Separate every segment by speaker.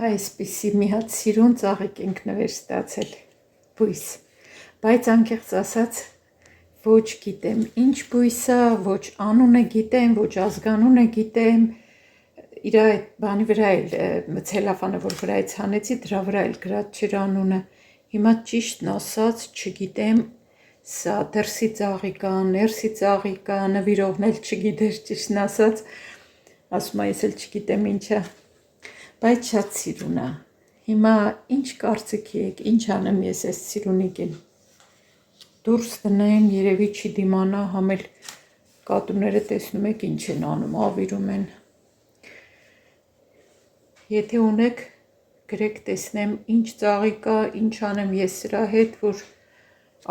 Speaker 1: Այսպիսի մի հատ սիրուն ծաղիկ ենք նվեր ստացել, բույս, բայց անկեղծ ասած ոչ գիտեմ ինչ բույս է, ոչ անունը գիտեմ, ոչ ազգանունը գիտեմ, իր այդ բանի վրա էլ ցելոֆանը որ վրայից հանեցի, դրա վրա էլ գրած չէր անունը, հիմա ճիշտն ասած չգիտեմ, սա դրսի ծաղիկ է, ներսի ծաղիկ է, նվիրողն էլ չգիտեր ճիշտն ասած, ասում է ես էլ չգիտեմ ինչ է, բայց շատ սիրուն է, հիմա ինչ կարծիքի եք, ինչ անեմ ես այս սիրունիկին, դուրս տնեմ, երևի չի դիմանա, համ էլ կատուները տեսնում եք ինչ են անում, ավիրում են, եթե ունեք, գրեք տեսնեմ ինչ ծաղիկ է, ինչ անեմ ես սրա հետ, որ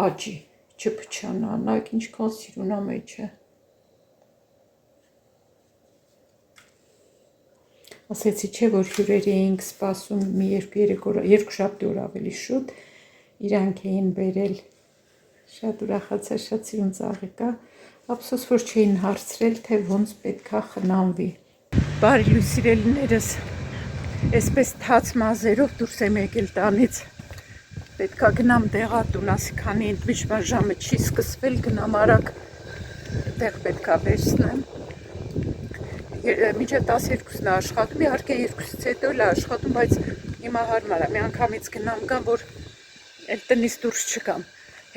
Speaker 1: աճի, չփչանա, նայեք ինչքան սիրուն է մեջը, ասեցի չէ, որ հյուրերի էինք սպասում մի երկու շաբթի օր ավելի շուտ, իրանք էին բերել, շատ ուրախացա, շատ սիրուն ծաղիկ է, ափսոս որ չէին հարցրել, թե ոնց պետքա խնամվի, բարի լույս սիրելիներս, այսպես թաց մազերով դուրս եմ եկել տանից, պետքա գնամ դեղատուն, ասի քանի ընդմիջման ժամը չի սկսվել, գնամ արագ, տեղ պետքա վերցնեմ, մինչև 12-ն է աշխատում, իհարկե 2-ից հետո էլ է աշխատում, բայց հիմա հարմար է, մի անգամից գնամ գամ, որ էլ տնից դուրս չգամ,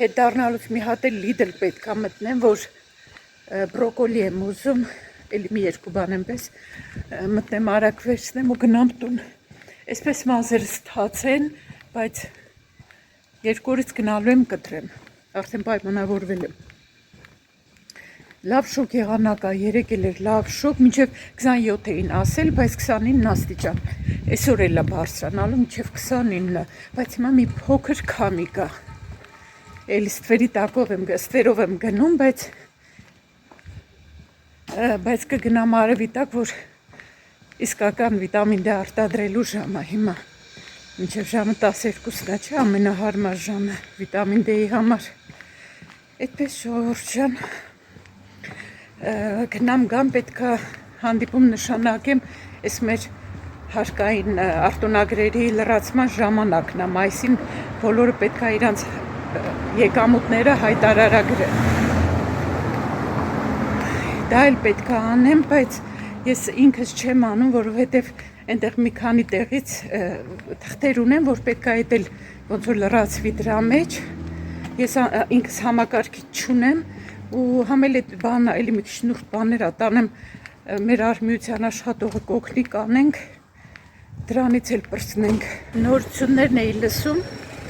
Speaker 1: հետ դառնալուց մի հատ էլ Lidl պետք է մտնեմ, որ բրոկոլի եմ ուզում, էլի մի երկու բան էնպես, մտնեմ արագ վերցնեմ ու գնամ տուն, այսպես մազերս թաց են, բայց 2 օրից գնալու եմ կտրեմ, արդեն պայմանավորվել եմ, լավ շոգ եղանակ է, երեկ էլ էր լավ շոգ, մինչև 27 էին ասել, բայց 29 աստիճան, այսօր էլ է բարձրանալու, մինչև 29, բայց հիմա մի փոքր քամի կա, էլ ստվերով եմ գնում, բայց կգնամ արևի տակ, որ իսկական վիտամին D արտադրելու ժամը հիմա, մինչև ժամը 12-ն է, չէ, ամենահարմար ժամը վիտամին D-ի համար, այդպես ժողովուրդ ջան, գնամ գամ պետքա հանդիպում նշանակեմ այս մեր հարկային արտոնագրերի լրացման ժամանակն է, այսին բոլորը պետքա իրանց եկամուտները հայտարարագրեն, դա էլ պետքա անեմ, բայց ես ինքս չեմ անում, որովհետև այնտեղ մի քանի տեղից թղթեր ունեմ, որ պետքա այդ էլ ոնց որ լրացվի դրա մեջ, ես ինքս համակարգիչ չունեմ, ու համ էլ այդ բանը, էլի մի քիչ նուրբ բաներ ատանեմ, մեր արհմիության աշխատողը կօգնի կանենք, դրանից էլ պրծնենք, նորություններն էի լսում,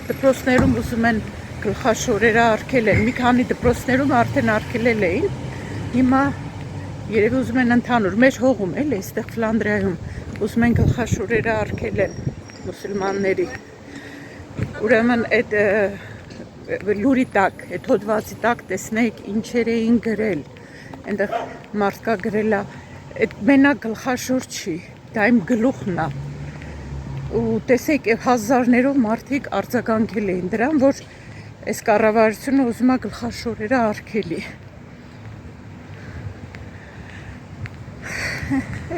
Speaker 1: դպրոցներում ուզում են գլխաշորերը արգել են, մի քանի դպրոցներում արդեն արգելել էին, հիմա երևի ուզում են ընդհանուր, մեր հողում էլ է, այստեղ Ֆլանդրիայում, ուզում են գլխաշորերը արգել են մուսուլմանների, ուրեմն այդ լուրի տակ, այդ հոդվածի տակ տեսնեք ինչեր էին գրել, այնտեղ մարդկա գրել է, մենակ գլխաշոր չի, դա իմ գլուխն է, ու տեսեք հազարներով մարդիկ արձագանքել էին դրան, որ այս կառավարությունը ուզում է գլխաշորերը արգելի,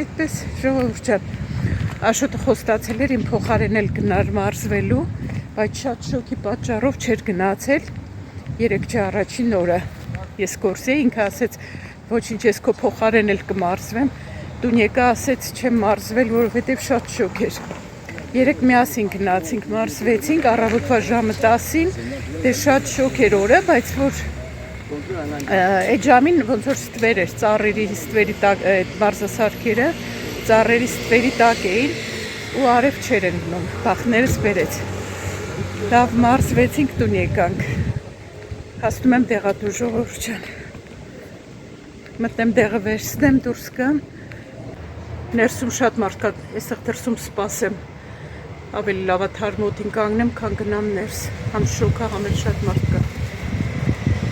Speaker 1: այդպես ժողովուրդ ջան, Աշոտը խոստացել էր իմ փոխարեն էլ գնար մարզվելու, բայց շատ շոկի պատճառով չէր գնացել, 3 առաջին օրը ես գործեի, ինքը ասեց, ոչինչ ես քո փոխարեն էլ կմարզվեմ, տուն եկա ասեց չեմ մարզվել, որովհետև շատ շոկ էր, 3 միասին գնացինք, մարզվեցինք, առավոտվա ժամը 10-ին, դե շատ շոկ էր օրը, բայց որ այդ ժամին ոնց որ ստվեր էր, ծառերի ստվերի տակ, այդ մարզասարքերը, ծառերի ստվերի տակ էին, ու արև չեր են գնում, բախներս բերեց, լավ մարզվեցինք, տուն եկանք, հասնում եմ դեղատու ժողովուրդ ջան, մտնեմ դեղը վերցնեմ, դուրս գամ, ներսում շատ մարդ կա, այստեղ դրսում սպասեմ, ավելի լավ է թարմոտին կանգնեմ, քան գնամ ներս, համ շոկ է, համ էլ շատ մարդ կա,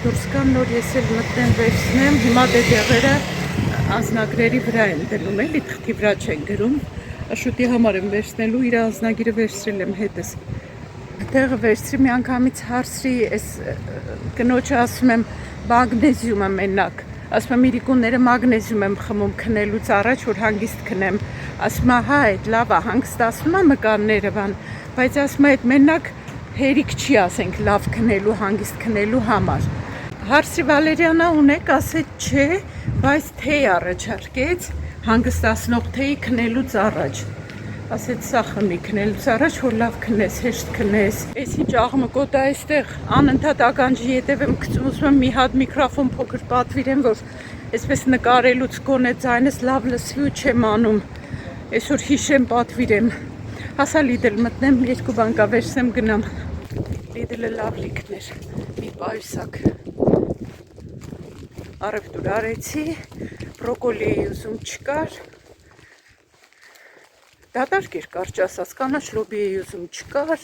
Speaker 1: դուրս գամ, նոր ես էլ մտնեմ վերցնեմ, հիմա դե դեղերը անձնագրերի վրա են դնում, էլի թղթի վրա չեն գրում, Աշոտի համար եմ վերցնելու, իր անձնագիրը վերցրել եմ հետս, տեղը վերցրի, մի անգամից հարցրի, այս կնոջը ասում եմ, մագնեզիումը մենակ, ասում եմ իրիկունները մագնեզիում եմ խմում քնելուց առաջ, որ հանգիստ քնեմ, ասում է հա այդ լավ է, հանգստացնում է մկանները բան, բայց ասում է այդ մենակ հերիք չի, ասենք լավ քնելու, հանգիստ քնելու համար։ Հարսի Վալերյանա ունեք, ասեց չէ, բայց թեյ առաջարկեց, հանգստացնող թեյ քնելուց առաջ։ Ասեց սա խմի քնելուց առաջ, որ լավ քնես, հեշտ քնես։ Էս ինչ աղմկոտ է այստեղ, անընդհատ ականջի ետև եմ գցում, ուզում եմ մի հատ միկրոֆոն փոքր պատվիրեմ, որ այսպես նկարելուց գոնե ձայնս լավ լսվի ու չեմ անում։ Այսօր հիշեմ պատվիրեմ։ Հասա Լիդլ մտնեմ, երկու բան կա վերցնեմ գնամ։ Լիդլը լավ լիքներ, մի պայուսակ։ Առևտուր արեցի, բրոկոլի էի ուզում չկար։ Դատարկ էր կարճ ասած, կանաչ լոբի էի ուզում չկար,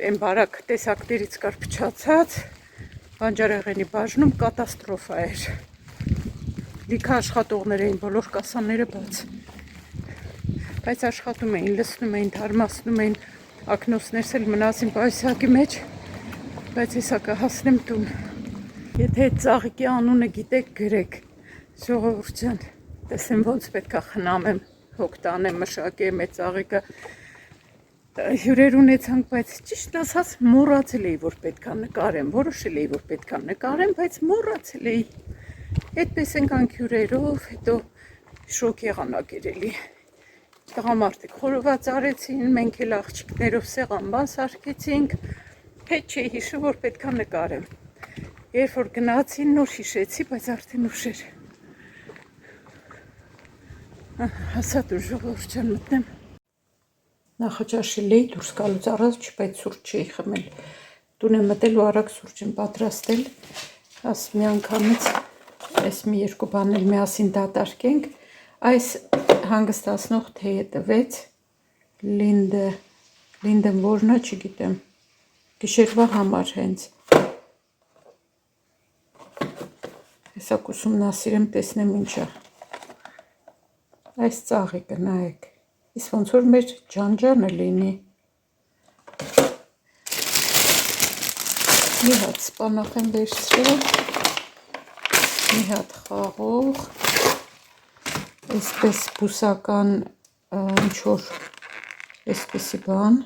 Speaker 1: այն բարակ տեսակներից կար փչացած, բանջարեղենի բաժնում կատաստրոֆա էր։ Լիքը աշխատողներ էին, բոլոր կասաները բաց։ Բայց աշխատում էին, լցնում էին, թարմացնում էին, ակնոցներս էլ մնացին պայուսակի մեջ, բայց հեսա կհասնեմ տուն։ Եթե այդ ծաղիկի անունը գիտեք, գրեք, ժողովուրդ ջան, տեսեմ ոնց պետք է խնամեմ, հոգ տանեմ, մշակեմ այդ ծաղիկը։ Հյուրեր ունեցանք, բայց ճիշտ ասած մոռացել էի, որ պետք է նկարեմ, որոշել էի, որ պետք է նկարեմ, բայց մոռացել էի։ Այդպես ենք հյուրերով, հետո շոկ եղանակ էր էլի։ Տղամարդիկ խորոված արեցին, մենք էլ աղջիկներով սեղանբան սարքեցինք, հետ չէի հիշում, որ պետք է նկարեմ։ Երբ որ գնացին, նոր հիշեցի, բայց արդեն ուշ էր։ Հասա դուր ժողովուրդ ջան մտնեմ։ Նախաճաշել էի դուրս գալուց առաջ, բայց սուրճ չէի խմել։ Տուն եմ մտել ու արագ սուրճ եմ պատրաստել։ Աս մի անգամից այս մի երկու բան էլ միասին դատարկենք։ Այս հանգստացնող թեյը տվեց Լինդեն որն է, չգիտեմ, գիշերվա համար հենց։ Հեսա ուսումնասիրեմ, տեսնեմ ինչա։ Այս ծաղիկը նայեք, իսկ ոնց որ մեր ջանջանը լինի։ Մի հատ սպանախ եմ վերցրել, մի հատ խաղող, այսպես բուսական ինչ-որ այսպեսի բան,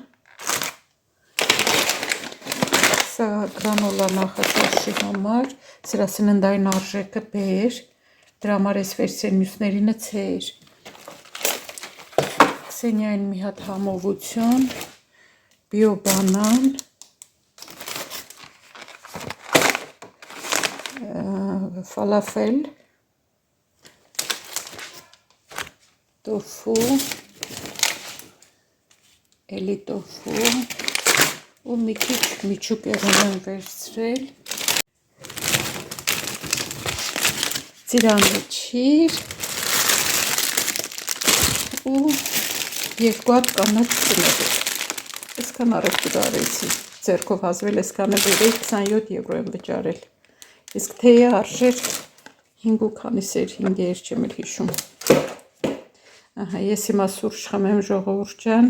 Speaker 1: սա գրանոլա նախաճաշի համար, սրա սննդային արժեքը բեր, դրա համար այս վերցրել մյուսներինը ցեր։ Քսենիային մի հատ համովություն, բիո բանան, ֆալաֆել, տոֆու, էլի տոֆու ու մի քիչ միջուկեղեն եմ վերցրել, ծիրանեչիր ու երկու հատ կանաչ ծնեգ։ Այսքան առևտուր արեցի, ձեռքով հազվել այսքանը բերել 27 եվրո եմ վճարել։ Իսկ թեյը արժեր 5 ու քանիս էր, 5 էր չեմ էլ հիշում։ Ահա, ես հիմա սուրճ խմեմ ժողովուրդ ջան։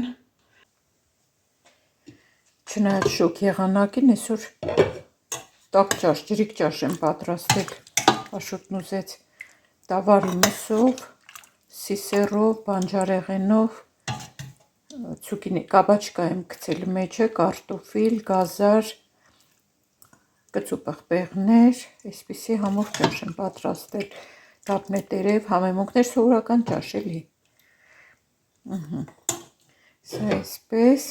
Speaker 1: Չնայած շոկ եղանակին, այսօր տաք ճաշ, ջրիկ ճաշ եմ պատրաստել։ Աշոտն ուզեց տավարի մսով, սիսերով, բանջարեղենով, ցուկինի կաբաչկա եմ գցել մեջը, կարտոֆիլ, գազար, կծու պղպեղներ, այսպիսի համով ճաշ եմ պատրաստել, դափնետերև, համեմունքներ սովորական ճաշ էլի։ Սա այսպես,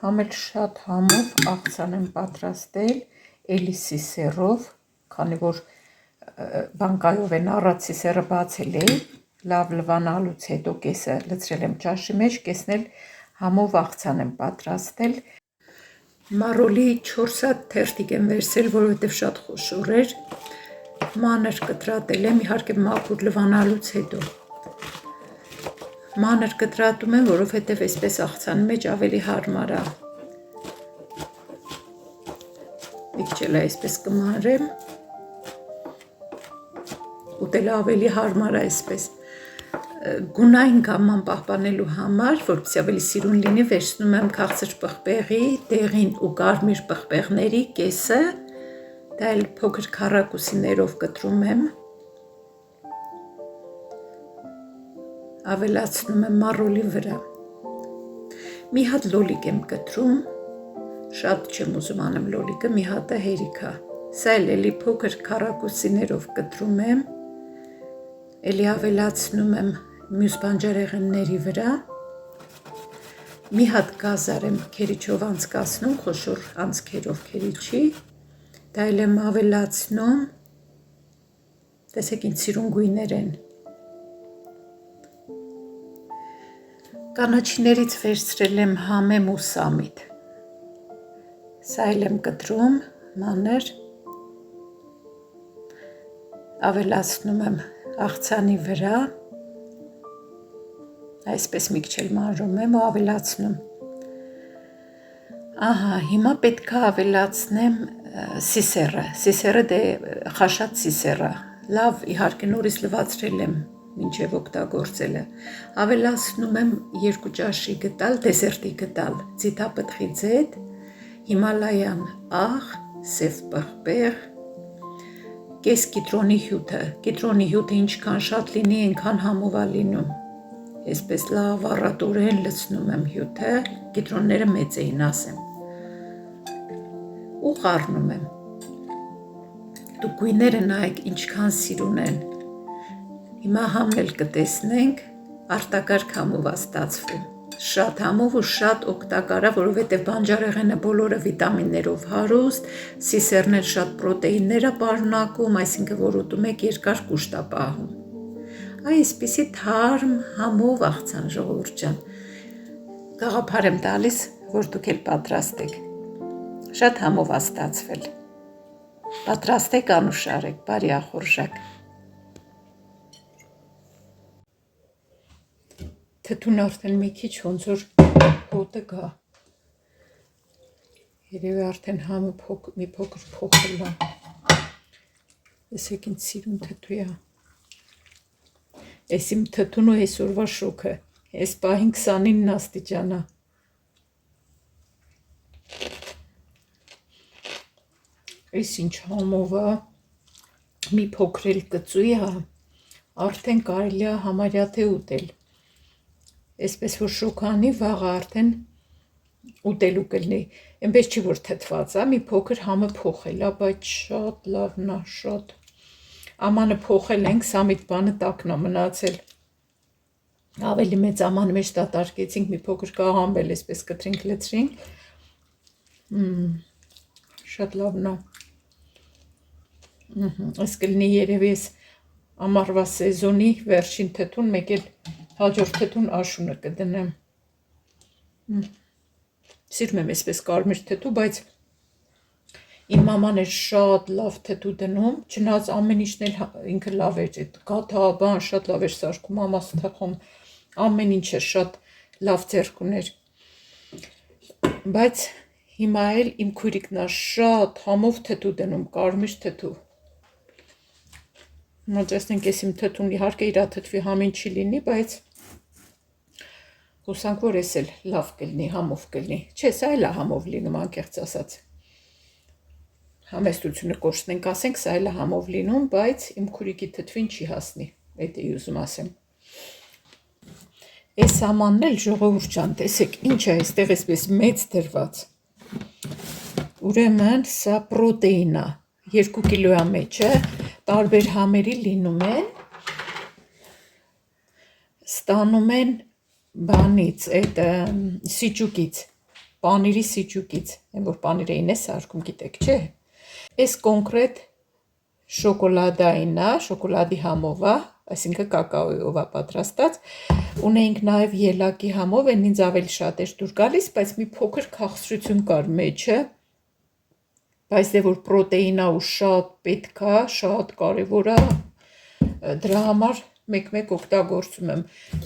Speaker 1: համել շատ համով աղցան եմ պատրաստել, էլի սիսերով, քանի որ բանկայով են առած սիսերը բացել էի, լավ լվանալուց հետո կեսը լցրել եմ ճաշի մեջ, կեսն էլ համով աղցան եմ պատրաստել։ Մարոլի 4 հատ թերթիկ եմ վերցրել, որովհետև շատ խոշոր էր, մանր կտրատել եմ, իհարկե մաքուր լվանալուց հետո։ Մանր կտրատում եմ, որովհետև այսպես աղցանի մեջ ավելի հարմար է։ Մի քիչ էլ այսպես կմանրեմ, ուտելը ավելի հարմար է այսպես։ Գունային գամման պահպանելու համար, որպեսզի ավելի սիրուն լինի, վերցնում եմ քաղցր պղպեղի, դեղին ու կարմիր պղպեղների կեսը, Դա էլ փոքր քառակուսիներով կտրում եմ, ավելացնում եմ մառոլի վրա, մի հատ լոլիկ եմ կտրում, շատ չեմ ուզում անեմ լոլիկը, մի հատը հերիք է, սա էլի փոքր քառակուսիներով կտրում եմ, էլի ավելացնում եմ մյուս բանջարեղենների վրա, մի հատ գազար եմ քերիչով անցկացնում, խոշոր անցքերով քերիչի, դա էլ եմ ավելացնում, տեսեք ինչ սիրուն գույներ են, կանաչիներից վերցրել եմ համեմ ու սամիտ, սա էլ եմ կտրում, մանր, ավելացնում եմ աղցանի վրա, այսպես մի քիչ էլ մանրում եմ ու ավելացնում, ահա, հիմա պետք է ավելացնեմ սիսերը դե խաշած սիսերը, լավ իհարկե նորից լվացրել եմ, մինչև օգտագործելը, ավելացնում եմ 2 ճաշի գդալ, դեսերտի գդալ, ձիթապտղի ձետ, հիմալայան աղ, սև պղպեղ, կես կիտրոնի հյութը ինչքան շատ լինի, այնքան համով է լինում, այսպես լավ առատորեն լցնում եմ հյութը, կիտրոնները մեծ էին ասեմ, ու խառնում եմ, դուք գույները նայեք ինչքան սիրուն են, հիմա համն էլ կտեսնենք, արտակարգ համով է ստացվում, շատ համով ու շատ օգտակար է, որովհետև բանջարեղենը բոլորը վիտամիններով հարուստ, սիսերն էլ շատ պրոտեիններ է պարունակում, այսինքն որ ուտում եք երկար կուշտ է պահում, այսպիսի թարմ համով աղցան ժողովուրդ ջան, գաղափար եմ տալիս, որ դուք էլ պատրաստեք, շատ համով է ստացվել, պատրաստեք անուշարեք, բարի ախորժակ, թթուն արդեն մի քիչ ոնց որ հոտը գա, երևի արդեն համը մի փոքր փոխել է, տեսեք ինչ սիրուն թթու է, այս իմ թթուն ու այսօրվա շոքը, այս պահին 29 աստիճան է, այս ինչ համով է, մի փոքր էլ կծույի է, արդեն կարելի է համարյա թե ուտել, այսպես որ շոքանի վաղը արդեն ուտելու կլինի, այնպես չի որ թթված է, մի փոքր համը փոխել է, բայց շատ լավն է, շատ, ամանը փոխել ենք, սամիտ բանը տակն է մնացել, ավելի մեծ ամանը մեջ դատարկեցինք, մի փոքր կաղամբել, այսպես կտրինք լցրինք, շատ լավն է, այս կլինի երևի ես ամառվա սեզոնի վերջին թթուն, մեկ էլ հաջորդ թթուն աշունը կդնեմ, սիրում եմ այսպես կարմիր թթու, բայց իմ մաման էր շատ լավ թթու դնում, չնայած ամեն ինչն էլ ինքը լավ էր, գաթաբան շատ լավ էր սարքում, մամաս թխում, ամեն ինչ էր շատ լավ ձեռք ուներ, բայց հիմա էլ իմ քույրիկն է շատ համով թթու դնում, կարմիր թթու, տեսնենք ես իմ թթուն իհարկե իրա թթվի համին չի լինի, բայց հուսանք որ ես էլ լավ կլինի, համով կլինի, չէ, սա էլ է համով լինում, անկեղծ ասած, համեստությունը կորցնենք, ասենք, սա էլ է համով լինում, բայց իմ քուրիկի թթվին չի հասնի, այդ էի ուզում ասեմ, այս ամանն էլ ժողովուրդ ջան, տեսեք, ինչ է այստեղ այսպես մեծ դրված, ուրեմն սա պրոտեին է, 2 կիլոյա մեջը, տարբեր համերի լինում են, ստանում են բանից, այդ սիճուկից, պանիրի սիճուկից, այն որ պանիր էին է սարքում, գիտեք, չէ, այս կոնկրետ շոկոլադային է, շոկոլադի համով է, այսինքն կակաոյով է պատրաստած, ունեինք նաև ելակի համով, այն ինձ ավելի շատ էր դուր գալիս, բայց մի փոքր քաղցրություն կար մեջը, բայց դե որ պրոտեին է ու շատ պետք է, շատ կարևոր է, դրա համար մեկ-մեկ օգտագործում եմ,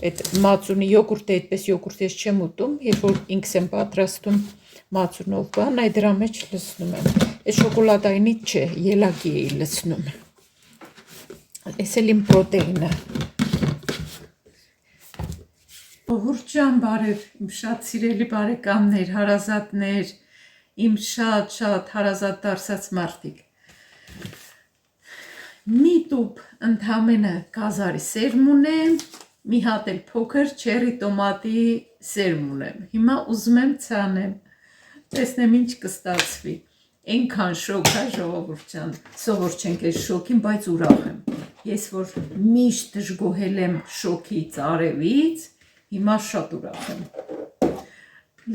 Speaker 1: այդ մածունի յոգուրտը, այդպես յոգուրտ ես չեմ ուտում, երբ որ ինքս եմ պատրաստում մածունով բան, այդ դրա մեջ լցնում եմ, այդ շոկոլադայինից չէ, ելակի էի լցնում, այս էլ իմ պրոտեինը, Ժողովուրդ ջան, բարև, իմ շատ սիրելի բարեկամներ, հարազատներ, իմ շատ հարազատ դարձած մարդիկ, մի տուփ ընդամենը գազարի սերմ ունեմ, մի հատ էլ փոքր չերի տոմատի սերմ ունեմ։ Հիմա ուզում եմ ցանեմ, տեսնեմ ինչ կստացվի։ Այնքան շոկ է ժողովուրդ ջան, սովոր չենք այս շոկին, բայց ուրախ եմ։ Ես որ միշտ դժգոհել եմ շոկից, արևից, հիմա շատ ուրախ եմ։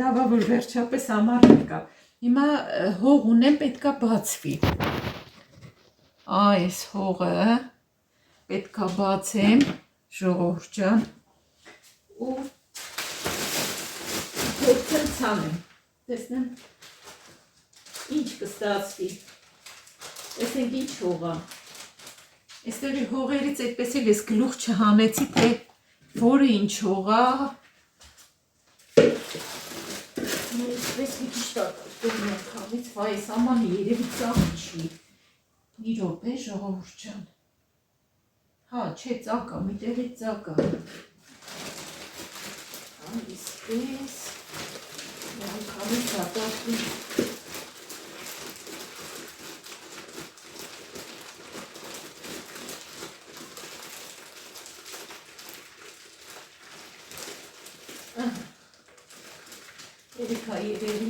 Speaker 1: Լավ է որ վերջապես ամառ կա։ Հիմա հող ունեմ, պետքա բացվի։ Այս հողը պետքա բացեմ, ժողովուրդ ջան, ու փորձեմ ցանեմ։ Տեսնեմ ինչ կստացվի։ Տեսնենք ինչ հող է։ Այստեղի հողերից այդպես էլ ես գլուխ չհանեցի, թե որը ինչ հող է։ Այսպես մի քիչ տակտում եկավից, վայ, այս ամանը երևի ծաղ չի։ Մի րոպե ժողովուրդ ջան։ Հա, չէ, ծակա, մի տեղից ծակա։ Այսպես, եկավից տակտում։ Երեքա երևի,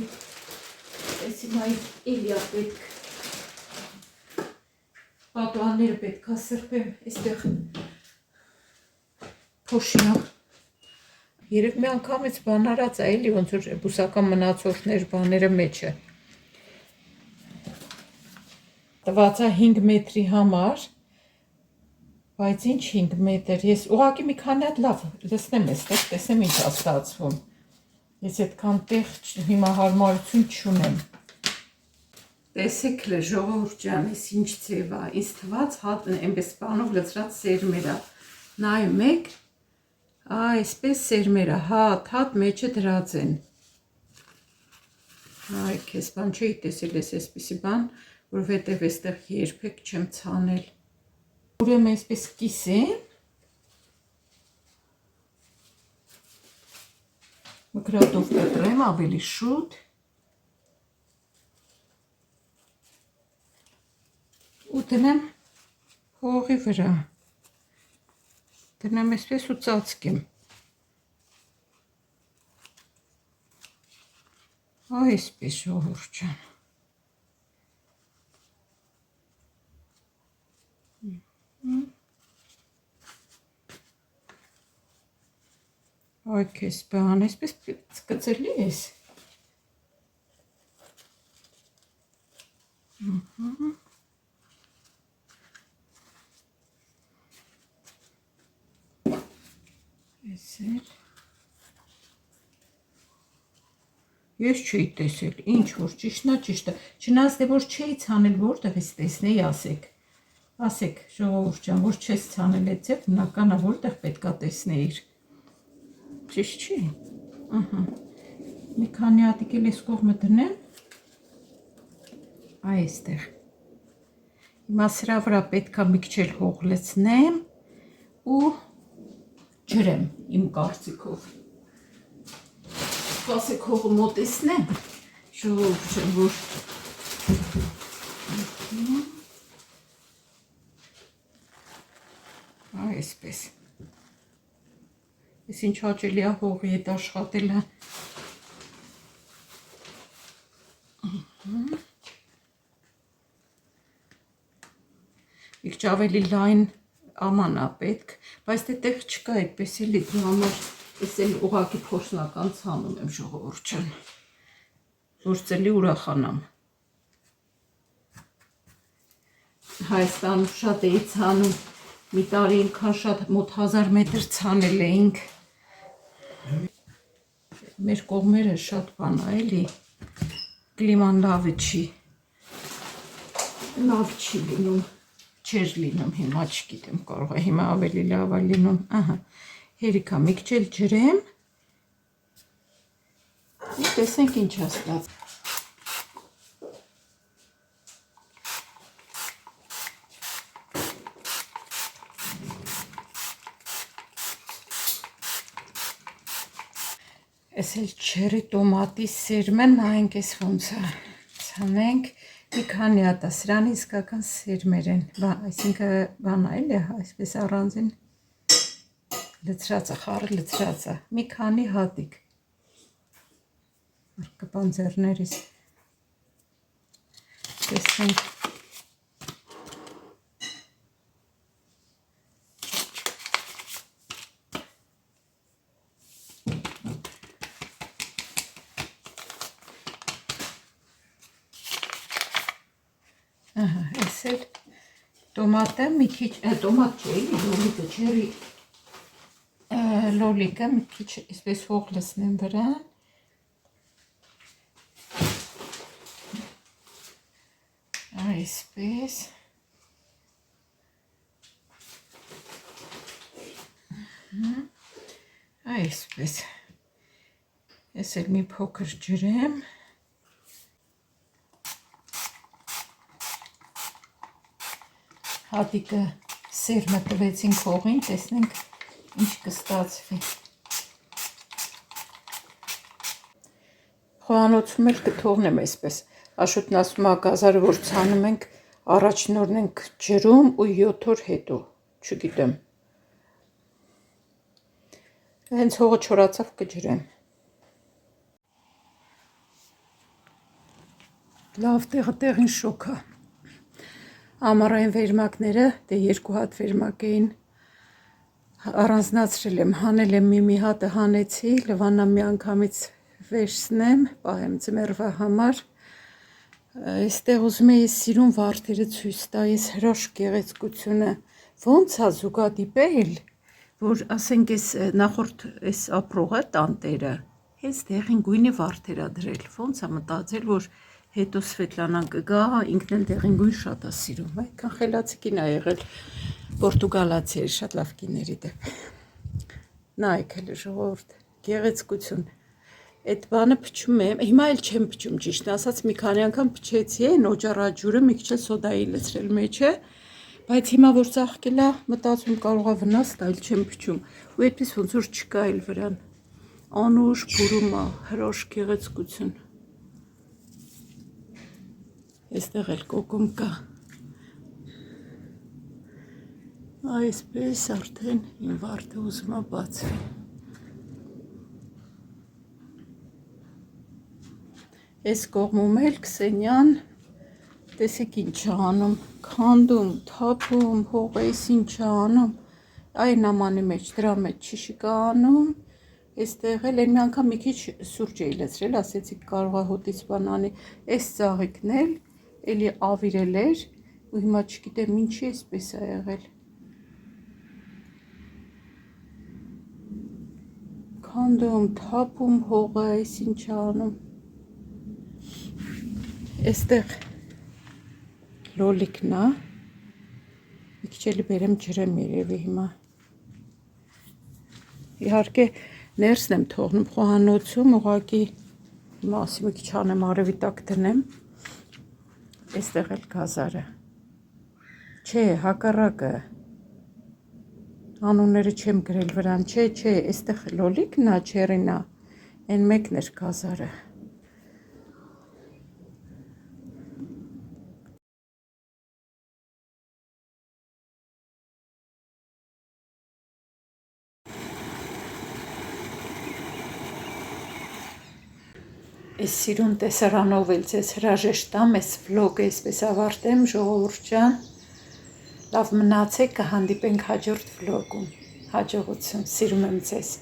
Speaker 1: ես հիմա էլիա պետք, պատուանները պետքա սրբեմ, այստեղ փոշիա, երև մի անգամից բան արած է, էլի ոնց որ բուսական մնացորդներ բաները մեջը, տված է 5 մետրի համար, բայց ինչ 5 մետր, ես ուղղակի մի քանի հատ լավ լսնեմ այստեղ, տեսնեմ ինչ է ստացվում։ Ես այդքան տեղ հիմա հարմարություն չունեմ։ Տեսեք լե ժողովուրդ ջան, ես ինչ ձև է, ինձ թված հատ այնպես բանով լցրած սերմեր է։ Նայում եք, այսպես սերմեր է, հատ մեջը դրած են։ Այ քեզ բան չէի տեսել ես այսպիսի բան, որովհետև այստեղ երբեք չեմ ցանել։ Ուրեմն այսպես կիսեմ։ Մկրատով կտրեմ ավելի շուտ ու դնեմ հողի վրա, դնեմ այսպես ու ծածկեմ, այսպես ժողովուրդ ջան, այ քեզ բան, այսպես կծելի ես։ Ես չէի տեսել, ինչ որ ճիշտնա ճիշտ է, չնայած դե որ չէի ցանել, որտեղ ես տեսնեի, ասեք ժողովուրդ ջան, որ չես ցանել այդ ձև, բնական է, որտեղ պետքա տեսնեիր։ Ճիշտ չի։ Ահա։ Մի քանի հատիկ էլ այս կողմը դնեմ։ Այստեղ։ Հիմա սրա վրա պետքա մի քիչ էլ հող լցնեմ ու ջրեմ իմ կարծիքով։ Սպասեք հողը մոտեցնեմ, ժողովուրդ ջան, որ այսպես։ Ես ինչ հաճելի է հողի հետ աշխատելը։ Իք ավելի լայն աման է պետք, բայց դե տեղ չկա այդպես էլի, դու համար ես էլ ուղղակի փորձնական ցանում եմ ժողովուրդ ջան, որ ծելի ուրախանամ։ Հայաստանում շատ էի ցանում, մի տարի ինքան շատ մոտ 1000 մետր ցանել էինք։ Մեր կողմերը շատ բան է էլի, կլիման լավը չի, լավ չի լինում, չէր լինում, հիմա չգիտեմ, կարող է հիմա ավելի լավ է լինում, ահա, հերիքա մի քիչ էլ ջրեմ, ու տեսենք ինչ է ստացվում։ Ես էլ չերի տոմատի սերմը նայենք ես ոնց է, ցանենք, Մի քանի հատ է, սրան իսկական սերմեր են, այսինքն բան այլ է, այսպես առանձին լցրածը, խառը լցրածը, մի քանի հատիկ, կպան ձեռներիս, տեսնենք, այս էլ տոմատը մի քիչ, տոմատ չէ, լոլիկը չերի, լոլիկը մի քիչ այսպես հող լցնեմ վրան, այսպես, այսպես, ես էլ մի փոքր ջրեմ, հատիկը սերմը տվեցինք հողին, տեսնենք ինչ կստացվի։ Խոհանոցում էլ կթողնեմ այսպես, Աշոտն ասում է գազարը, որ ցանում ենք, առաջին օրն ենք ջրում ու 7 օր հետո, չգիտեմ։ Հենց հողը չորացավ կջրեմ։ Լավ տեղին շոք է։ Ամառային վերմակները, դե 2 հատ վերմակ էին, առանձնացրել եմ, հանել եմ մի հատը հանեցի, Լվանա մի անգամից վերցնեմ, պահեմ ձմեռվա համար, այստեղ ուզում եմ ես սիրուն վարդերը ցույց տա, ես հրաշք գեղեցկությունը, ոնց է զուգադիպել, որ ասենք ես նախորդ այս ապրողը տանտերը, հենց դեղին գույնի վարդեր է դրել, ոնց է մտածել, որ հետո Սվետլանան կգա, ինքն էլ դեղին գույն շատ է սիրում, այդքան խելացի կին է եղել, Պորտուգալացի էր, շատ լավ կիների դեպ։ Նայեք հələ ժողովուրդ, գեղեցկություն։ Այդ բանը փչում եմ, հիմա էլ չեմ փչում, ճիշտ ասած մի քանի անգամ փչեցի, այն օջառաջուրը մի քիչ էլ սոդայի լցրել մեջը, բայց հիմա որ ծաղկել է, մտածում կարող է վնաս տալ, չեմ փչում, ու այդպես ոնց որ չկա էլ վրան։ Անուշ բուրում է, հրաշք գեղեցկություն։ Այստեղ էլ կոկում կա, այսպես արդեն իմ վարդը ուզում է բացվի։ Այս կողմում էլ Քսենյան, տեսեք ինչ է անում, քանդում, թափում, հողես ինչ է անում, այն ամանի մեջ, դրա մեջ չի շիկա անում, այստեղ էլ մի անգամ մի քիչ սուրճ էի լցրել, ասեցի կարող է հոտից բան անի, այս ծաղիկն էլ էլի ավիրել էր ու հիմա չգիտեմ ինչի էսպես է եղել։ Քանդում, թափում հողը, այս ինչ է անում։ Այստեղ լոլիկն է, մի քիչ էլի բերեմ ջրեմ երևի հիմա։ Իհարկե ներսն եմ թողնում խոհանոցում, ուղղակի հիմա ասի մի քիչ անեմ արևի տակ դնեմ։ Այստեղ էլ գազարը, չէ, հակառակը, անունները չեմ գրել վրան, չէ, այստեղ լոլիկն է, չերին է, այն մեկն էր գազարը։ Այս սիրուն տեսարանով էլ ձեզ հրաժեշտամ, այս վլոգը այսպես ավարտեմ, ժողովուրդ ջան, լավ մնացեք, կհանդիպենք հաջորդ վլոգում, հաջողություն, սիրում եմ ձեզ։